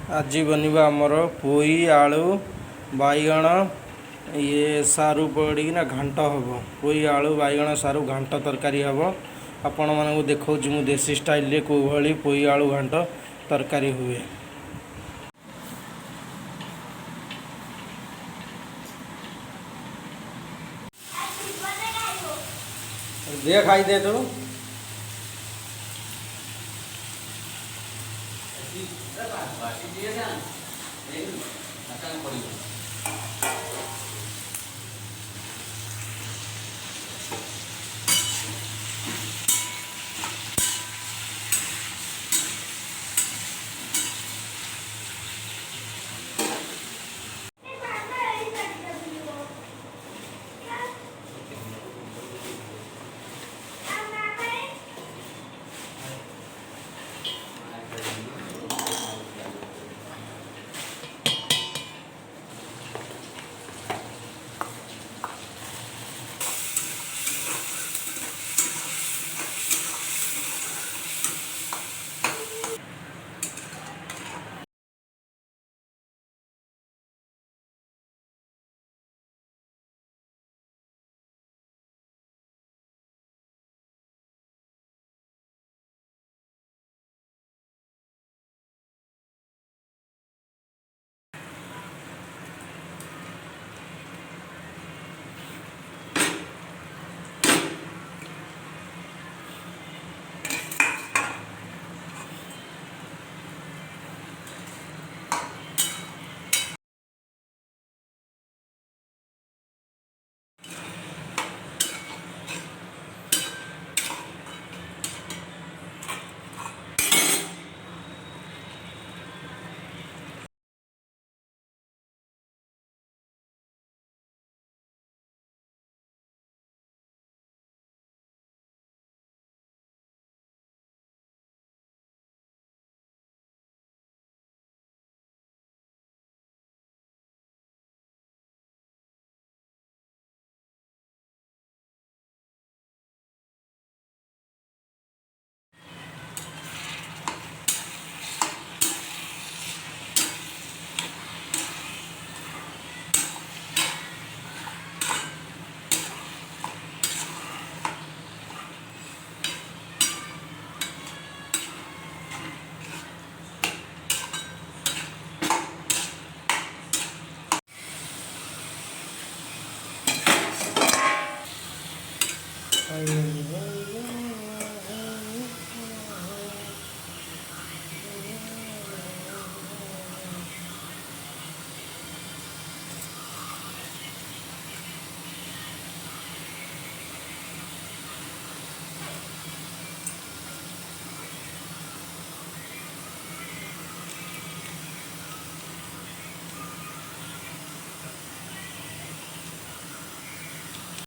आज बनवा आमर पोई आलू बैगण ये सारू पड़ना घांट हम पोई आलू बैगण सारू घांट तरकारी हम आपण मानक देखा मु देसी स्टाइल कौ भाई पोई आलू घांट तरकारी हुए। दे खाई दे तू Batik dia kan, ini akan kau